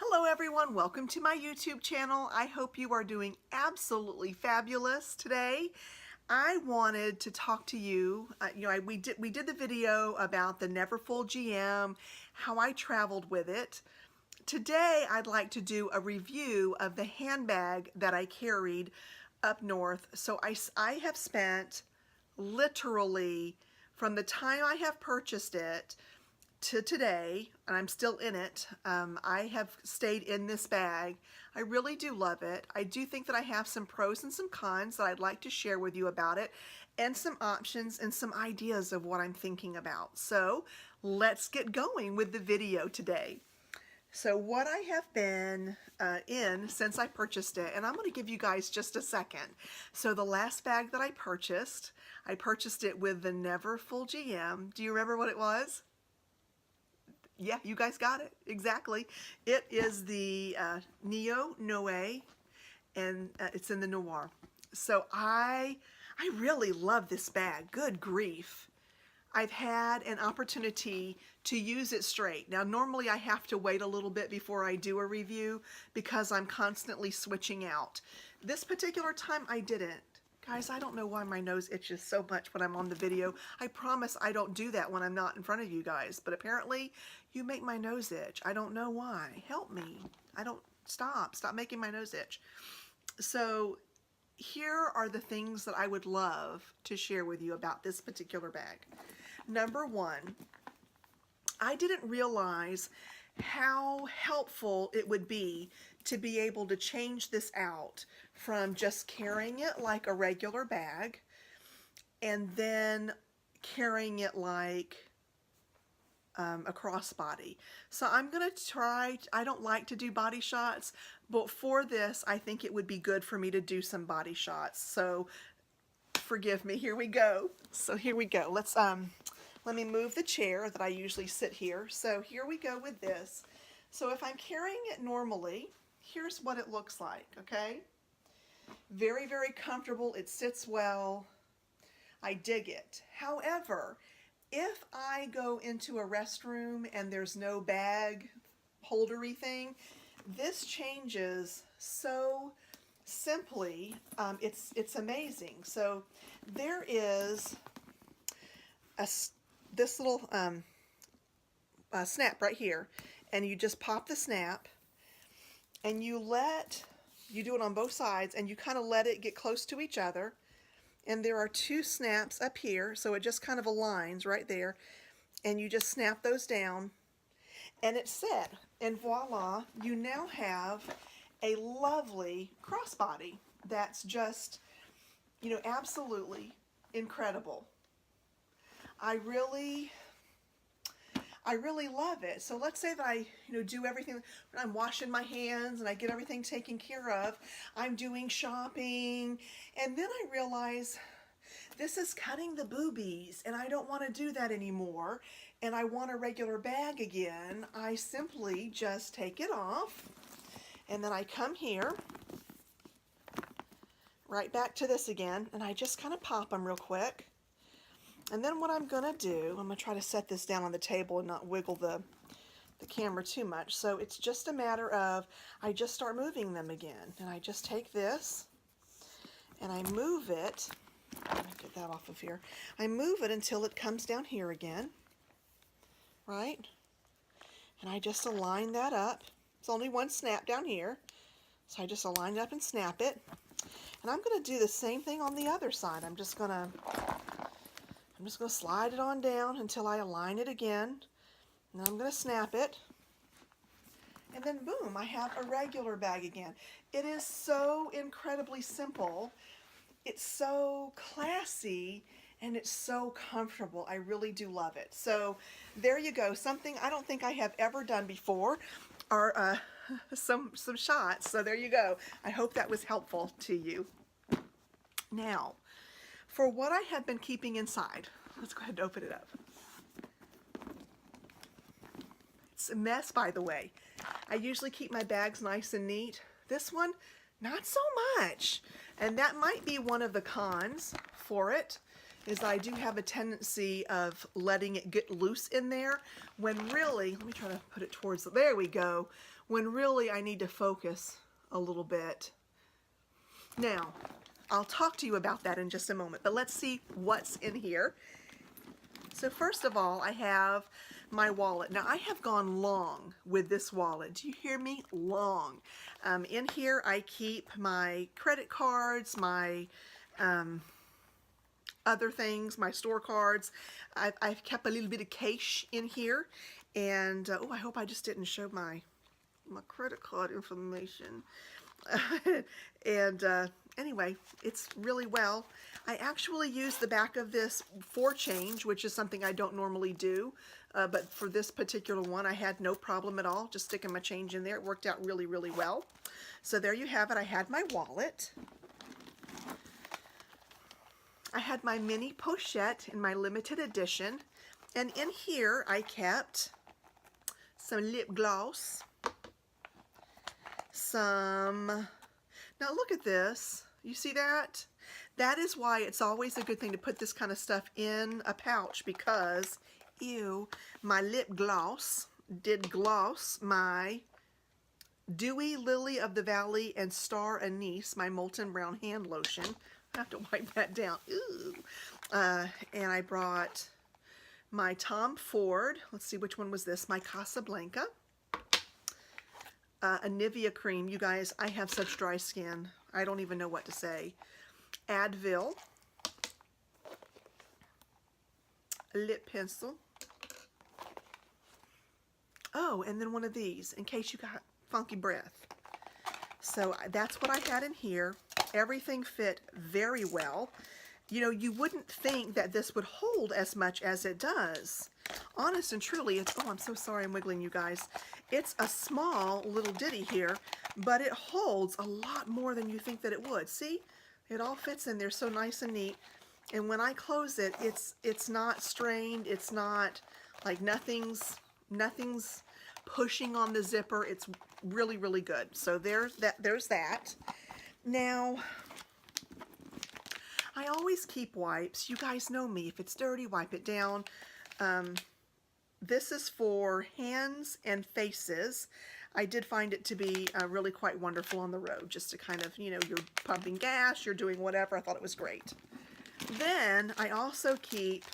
Hello everyone, welcome to my YouTube channel. I hope you are doing absolutely fabulous today. I wanted to talk to you, we did the video about the Neverfull GM, how I traveled with it. Today I'd like to do a review of the handbag that I carried up north. So I have spent literally from the time I have purchased it to today, and I'm still in it. I have stayed in this bag. I really do love it. I do think that I have some pros and some cons that I'd like to share with you about it, and some options and some ideas of what I'm thinking about. So let's get going with the video today. So what I have been in since I purchased it, and I'm going to give you guys just a second. So the last bag that I purchased it with the Neverfull GM. Do you remember what it was? Yeah, you guys got it. Exactly. It is the Neo Noe, and it's in the Noir. So I really love this bag. Good grief. I've had an opportunity to use it straight. Now, normally I have to wait a little bit before I do a review because I'm constantly switching out. This particular time I didn't. Guys, I don't know why my nose itches so much when I'm on the video. I promise I don't do that when I'm not in front of you guys, but apparently you make my nose itch. I don't know why. Help me. Stop making my nose itch. So here are the things that I would love to share with you about this particular bag. Number one, I didn't realize how helpful it would be to be able to change this out from just carrying it like a regular bag and then carrying it like a crossbody. So I'm going to try, I don't like to do body shots, but for this I think it would be good for me to do some body shots. So forgive me, here we go. So here we go. Let me move the chair that I usually sit here. So here we go with this. So if I'm carrying it normally, here's what it looks like, okay? Very, very comfortable. It sits well. I dig it. However, if I go into a restroom and there's no bag holdery thing, this changes so simply. It's amazing. So there is this little snap right here, and you just pop the snap and you do it on both sides, and you kind of let it get close to each other, and there are two snaps up here, so it just kind of aligns right there, and you just snap those down and it's set, and voila, you now have a lovely crossbody that's just, absolutely incredible. I really love it. So let's say that I, do everything, when I'm washing my hands and I get everything taken care of, I'm doing shopping, and then I realize this is cutting the boobies and I don't want to do that anymore, and I want a regular bag again. I simply just take it off, and then I come here, right back to this again, and I just kind of pop them real quick. And then what I'm going to do, I'm going to try to set this down on the table and not wiggle the camera too much. So it's just a matter of, I just start moving them again. And I just take this and I move it. Let me get that off of here. I move it until it comes down here again. Right? And I just align that up. It's only one snap down here. So I just align it up and snap it. And I'm going to do the same thing on the other side. I'm just going to slide it on down until I align it again, and I'm going to snap it, and then boom, I have a regular bag again. It is so incredibly simple, it's so classy, and it's so comfortable. I really do love it. So there you go, something I don't think I have ever done before, are some shots. So there you go. I hope that was helpful to you. Now, for what I have been keeping inside, let's go ahead and open it up. It's a mess, by the way. I usually keep my bags nice and neat. This one, not so much. And that might be one of the cons for it, is I do have a tendency of letting it get loose in there, when really, let me try to put it towards, there we go, when really I need to focus a little bit. Now, I'll talk to you about that in just a moment, but let's see what's in here. So first of all, I have my wallet. Now I have gone long with this wallet. Do you hear me? Long. In here I keep my credit cards, my other things, my store cards. I've kept a little bit of cash in here. And, oh, I hope I just didn't show my credit card information. And anyway, it's really well. I actually use the back of this for change, which is something I don't normally do. But for this particular one, I had no problem at all, just sticking my change in there. It worked out really, really well. So there you have it. I had my wallet. I had my mini pochette in my limited edition. And in here, I kept some lip gloss, now look at this. You see that? That is why it's always a good thing to put this kind of stuff in a pouch, because, ew, my lip gloss did gloss my Dewy Lily of the Valley and Star Anise, my Molten Brown hand lotion. I have to wipe that down. Ooh. And I brought my Tom Ford, let's see which one was this, my Casablanca, a Nivea cream. You guys, I have such dry skin, I don't even know what to say. Advil, a lip pencil, oh, and then one of these, in case you got funky breath. So that's what I had in here. Everything fit very well. You know, you wouldn't think that this would hold as much as it does. Honest and truly, it's, oh, I'm so sorry I'm wiggling you guys. It's a small little ditty here, but it holds a lot more than you think that it would. See? It all fits in there so nice and neat. And when I close it, it's not strained. It's not like nothing's pushing on the zipper. It's really, really good. So there's that. Now, I always keep wipes. You guys know me. If it's dirty, wipe it down. This is for hands and faces. I did find it to be really quite wonderful on the road, just to kind of, you know, you're pumping gas, you're doing whatever. I thought it was great. Then I also keep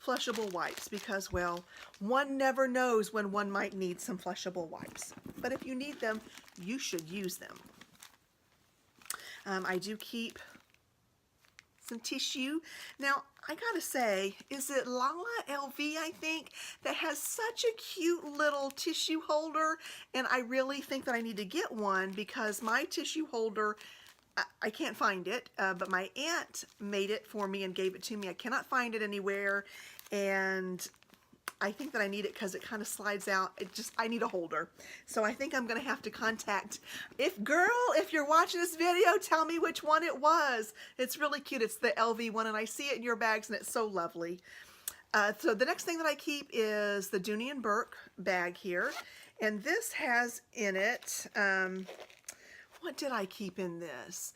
flushable wipes because, well, one never knows when one might need some flushable wipes. But if you need them, you should use them. I do keep some tissue. Now, I gotta say, is it LaurelBelle, I think, that has such a cute little tissue holder, and I really think that I need to get one because my tissue holder, I can't find it, but my aunt made it for me and gave it to me. I cannot find it anywhere, and I think that I need it because it kind of slides out. I need a holder. So I think I'm going to have to contact, if you're watching this video, tell me which one it was. It's really cute. It's the LV one, and I see it in your bags, and it's so lovely. So the next thing that I keep is the Dooney Bourke bag here. And this has in it, what did I keep in this?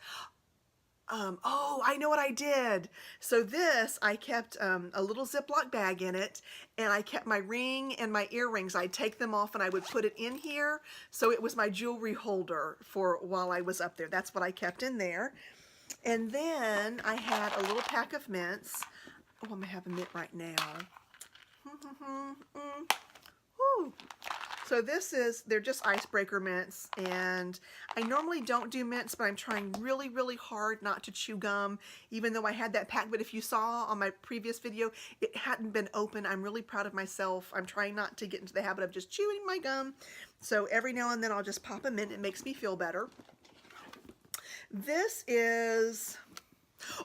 Oh, I know what I did. So this, I kept a little Ziploc bag in it, and I kept my ring and my earrings. I'd take them off and I would put it in here. So it was my jewelry holder for while I was up there. That's what I kept in there. And then I had a little pack of mints. Oh, I'm gonna have a mint right now. Woo. So they're just icebreaker mints, and I normally don't do mints, but I'm trying really, really hard not to chew gum, even though I had that pack. But if you saw on my previous video, it hadn't been open. I'm really proud of myself. I'm trying not to get into the habit of just chewing my gum. So every now and then I'll just pop a mint. It makes me feel better. This is,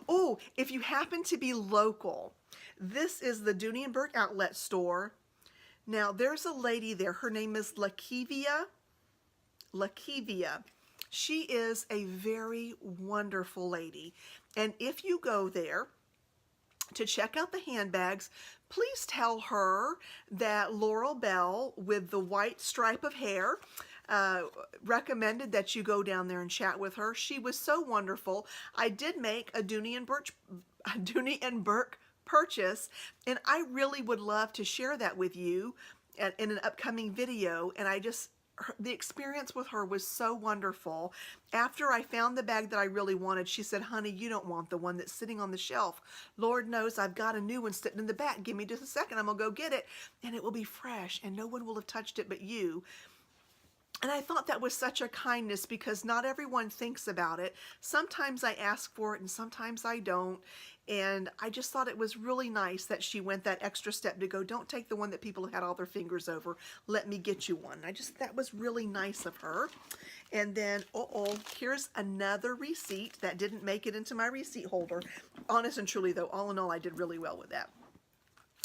oh, if you happen to be local, this is the Dooney Bourke outlet store. Now, there's a lady there. Her name is Lakivia. She is a very wonderful lady. And if you go there to check out the handbags, please tell her that LaurelBelle with the white stripe of hair recommended that you go down there and chat with her. She was so wonderful. I did make a Dooney Bourke purchase, and I really would love to share that with you, in an upcoming video, and the experience with her was so wonderful. After I found the bag that I really wanted, she said, honey, you don't want the one that's sitting on the shelf. Lord knows I've got a new one sitting in the back. Give me just a second. I'm going to go get it, and it will be fresh, and no one will have touched it but you. And I thought that was such a kindness, because not everyone thinks about it. Sometimes I ask for it and sometimes I don't. And I just thought it was really nice that she went that extra step to go, don't take the one that people had all their fingers over. Let me get you one. That was really nice of her. And then, here's another receipt that didn't make it into my receipt holder. Honest and truly though, all in all, I did really well with that.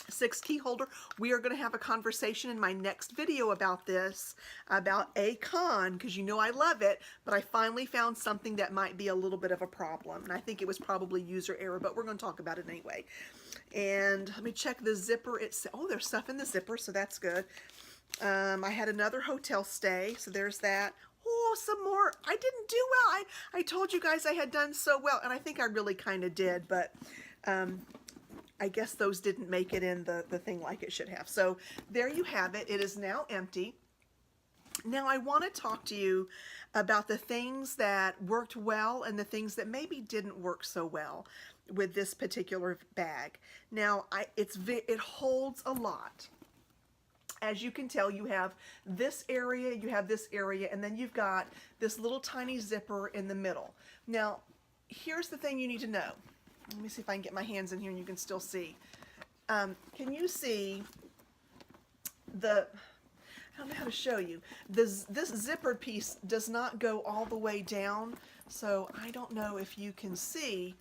6 key holder. We are going to have a conversation in my next video about this, about a con, because you know I love it, but I finally found something that might be a little bit of a problem, and I think it was probably user error, but we're going to talk about it anyway. And let me check the zipper. There's stuff in the zipper, so that's good. I had another hotel stay, so there's that. Oh, some more. I didn't do well. I told you guys I had done so well, and I think I really kind of did, but I guess those didn't make it in the thing like it should have. So there you have it. It is now empty. Now I want to talk to you about the things that worked well and the things that maybe didn't work so well with this particular bag. Now it holds a lot. As you can tell, you have this area, you have this area, and then you've got this little tiny zipper in the middle. Now, here's the thing you need to know. Let me see if I can get my hands in here and you can still see. Can you see I don't know how to show you. This zippered piece does not go all the way down, so I don't know if you can see,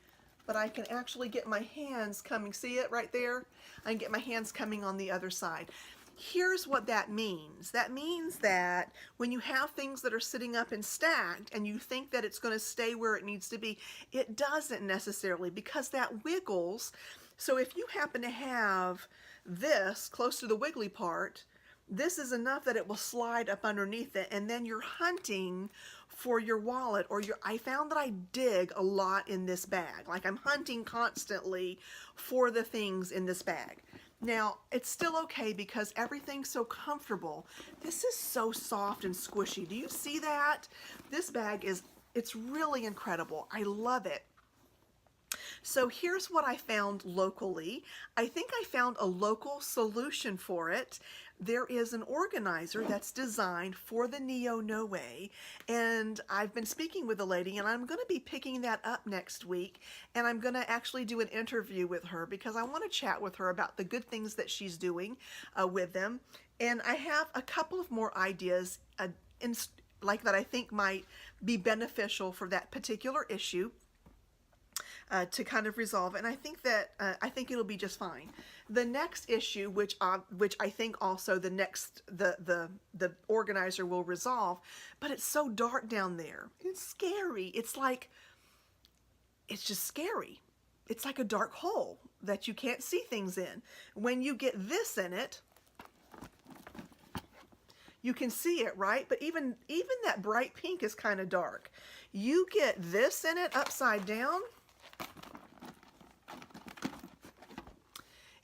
but I can actually get my hands coming. See it right there? I can get my hands coming on the other side. Here's what that means. That means that when you have things that are sitting up and stacked and you think that it's going to stay where it needs to be, it doesn't necessarily, because that wiggles. So if you happen to have this close to the wiggly part, this is enough that it will slide up underneath it, and then you're hunting for your wallet or I found that I dig a lot in this bag. Like I'm hunting constantly for the things in this bag. Now, it's still okay because everything's so comfortable. This is so soft and squishy. Do you see that? This bag it's really incredible. I love it. So here's what I found locally. I think I found a local solution for it. There is an organizer that's designed for the Neo No Way, and I've been speaking with a lady, and I'm going to be picking that up next week, and I'm going to actually do an interview with her because I want to chat with her about the good things that she's doing with them. And I have a couple of more ideas like that I think might be beneficial for that particular issue. To kind of resolve, and I think that I think it'll be just fine. The next issue, which I think also the organizer will resolve, but it's so dark down there. It's scary. It's just scary. It's like a dark hole that you can't see things in. When you get this in it, you can see it, right? But even that bright pink is kind of dark. You get this in it upside down,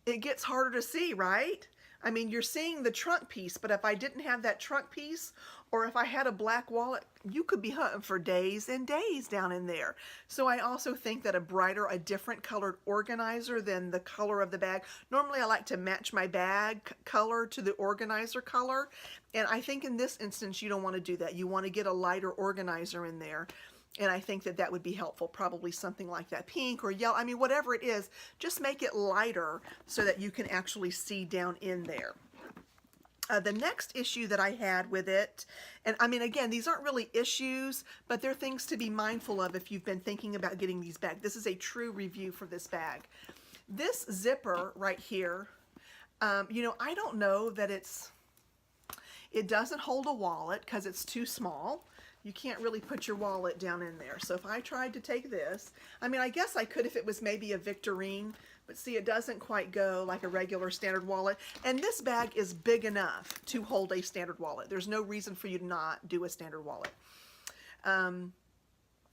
it gets harder to see, right? I mean, you're seeing the trunk piece, but if I didn't have that trunk piece, or if I had a black wallet, you could be hunting for days and days down in there. So I also think that a different colored organizer than the color of the bag. Normally I like to match my bag color to the organizer color, and I think in this instance you don't want to do that. You want to get a lighter organizer in there. And I think that that would be helpful, probably something like that, pink or yellow. I mean, whatever it is, just make it lighter so that you can actually see down in there. The next issue that I had with it, and I mean, again, these aren't really issues, but they're things to be mindful of if you've been thinking about getting these bags. This is a true review for this bag. This zipper right here, you know, I don't know that it doesn't hold a wallet because it's too small. You can't really put your wallet down in there. So if I tried to take this, I mean, I guess I could if it was maybe a Victorine, but see, it doesn't quite go like a regular standard wallet. And this bag is big enough to hold a standard wallet. There's no reason for you to not do a standard wallet.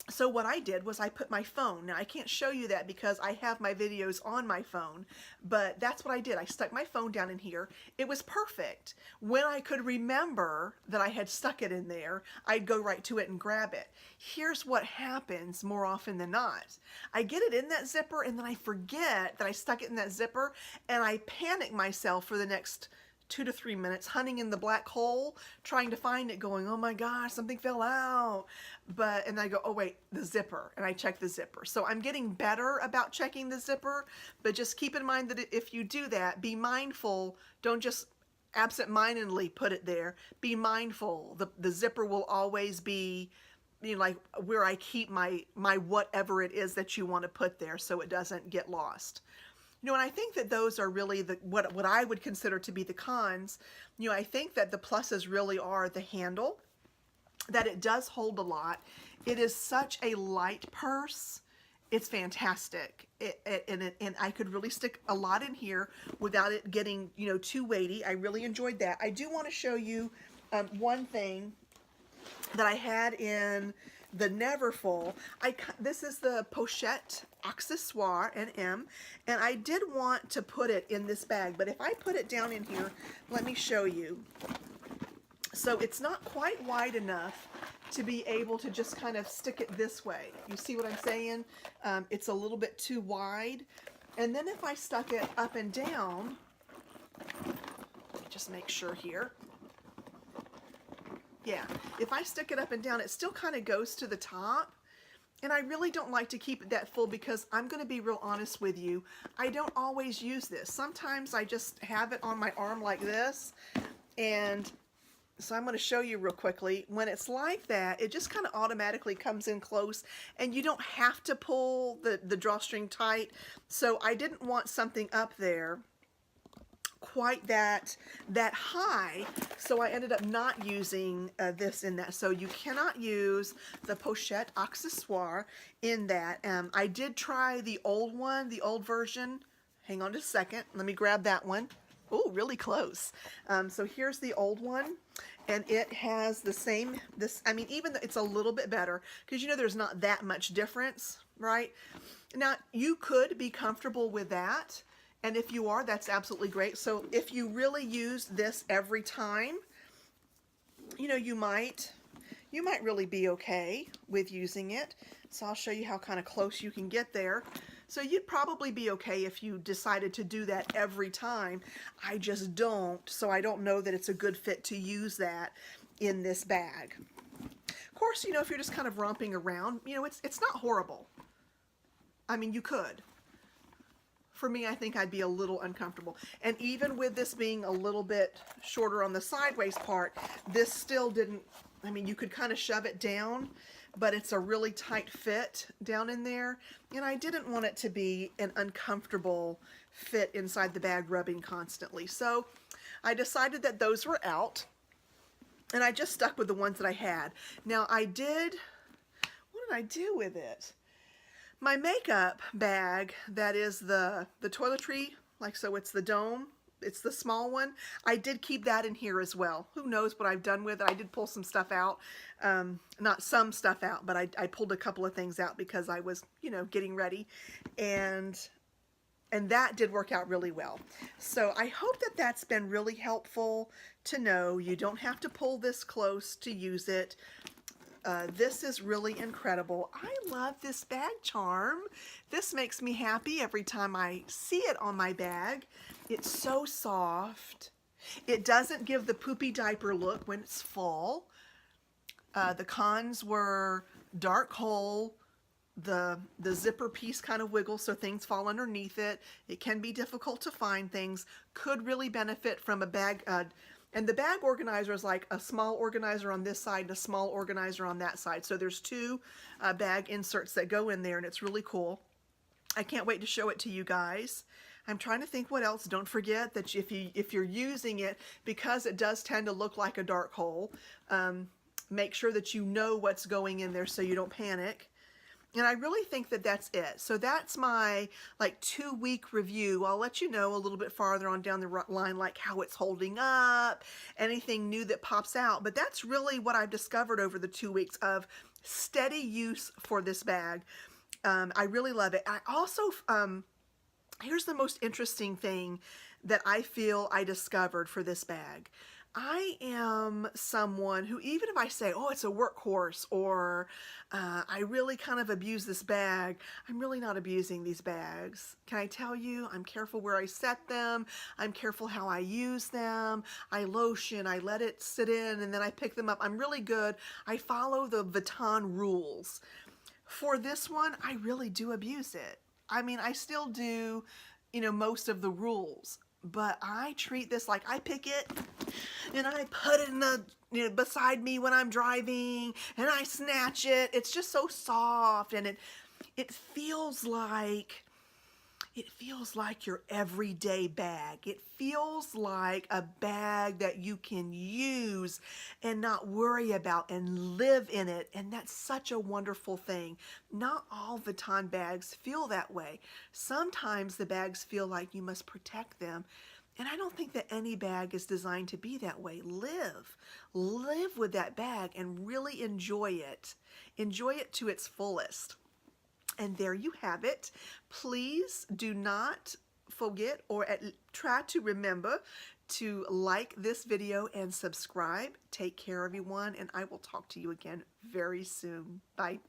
So what I did was I put my phone, now I can't show you that because I have my videos on my phone, but that's what I did. I stuck my phone down in here. It was perfect. When I could remember that I had stuck it in there, I'd go right to it and grab it. Here's what happens more often than not. I get it in that zipper and then I forget that I stuck it in that zipper, and I panic myself for the next 2 to 3 minutes hunting in the black hole trying to find it, going, oh my gosh, something fell out. And I go, oh wait, the zipper, and I check the zipper. So I'm getting better about checking the zipper, but just keep in mind that if you do that, be mindful. Don't just absent-mindedly put it there. Be mindful. The zipper will always be, you know, like where I keep my whatever it is that you want to put there, so it doesn't get lost. You know, and I think that those are really what I would consider to be the cons. You know, I think that the pluses really are the handle, that it does hold a lot. It is such a light purse. It's fantastic. And I could really stick a lot in here without it getting, you know, too weighty. I really enjoyed that. I do want to show you one thing that I had in the Neverfull. This is the Pochette Accessoire NM, and I did want to put it in this bag, but if I put it down in here, let me show you. So it's not quite wide enough to be able to just kind of stick it this way. You see what I'm saying? It's a little bit too wide. And then if I stuck it up and down, let me just make sure here. Yeah, if I stick it up and down, it still kind of goes to the top. And I really don't like to keep it that full because I'm going to be real honest with you. I don't always use this. Sometimes I just have it on my arm like this. And so I'm going to show you real quickly. When it's like that, it just kind of automatically comes in close and you don't have to pull the drawstring tight. So I didn't want something up there quite that high, so I ended up not using this in that. So you cannot use the Pochette Accessoire in that. I did try the old one, the old version. Hang on just a second. Let me grab that one. Oh, really close. So here's the old one, and it has the same, I mean, even though it's a little bit better, because you know there's not that much difference, right? Now, you could be comfortable with that. And if you are, that's absolutely great. So if you really use this every time, you know, you might really be okay with using it. So I'll show you how kind of close you can get there. So you'd probably be okay if you decided to do that every time. I just don't, so I don't know that it's a good fit to use that in this bag. Of course, you know, if you're just kind of romping around, you know, it's not horrible. I mean, you could. For me, I think I'd be a little uncomfortable. And even with this being a little bit shorter on the sideways part, this still didn't, I mean, you could kind of shove it down, but it's a really tight fit down in there. And I didn't want it to be an uncomfortable fit inside the bag rubbing constantly. So I decided that those were out, and I just stuck with the ones that I had. Now what did I do with it? My makeup bag, that is the toiletry, like so it's the dome, it's the small one. I did keep that in here as well. Who knows what I've done with it. I did pull some stuff out, not some stuff out, but I pulled a couple of things out because I was, you know, getting ready, and that did work out really well. So I hope that that's been really helpful to know. You don't have to pull this close to use it. This is really incredible. I love this bag charm. This makes me happy every time I see it on my bag. It's so soft. It doesn't give the poopy diaper look when it's full. The cons were dark hole. The zipper piece kind of wiggles so things fall underneath it. It can be difficult to find things. Could really benefit from a bag. And the bag organizer is like a small organizer on this side and a small organizer on that side. So there's two bag inserts that go in there, and it's really cool. I can't wait to show it to you guys. I'm trying to think what else. Don't forget that if you're using it, because it does tend to look like a dark hole, make sure that you know what's going in there so you don't panic. And I really think that that's it. So that's my like 2-week review. I'll let you know a little bit farther on down the line, like how it's holding up, anything new that pops out. But that's really what I've discovered over the 2 weeks of steady use for this bag. I really love it. I also, here's the most interesting thing that I feel I discovered for this bag. I am someone who, even if I say, oh, it's a workhorse, or I really kind of abuse this bag, I'm really not abusing these bags. Can I tell you? I'm careful where I set them. I'm careful how I use them. I lotion, I let it sit in, and then I pick them up. I'm really good. I follow the Vuitton rules. For this one, I really do abuse it. I mean, I still do, you know, most of the rules, but I treat this like I pick it and I put it in the, you know, beside me when I'm driving, and I snatch it. It's just so soft, and it feels like your everyday bag. It feels like a bag that you can use and not worry about and live in it. And that's such a wonderful thing. Not all Vuitton bags feel that way. Sometimes the bags feel like you must protect them. And I don't think that any bag is designed to be that way. Live with that bag and really enjoy it. Enjoy it to its fullest. And there you have it. Please do not forget, or try to remember, to like this video and subscribe. Take care, everyone, and I will talk to you again very soon. Bye.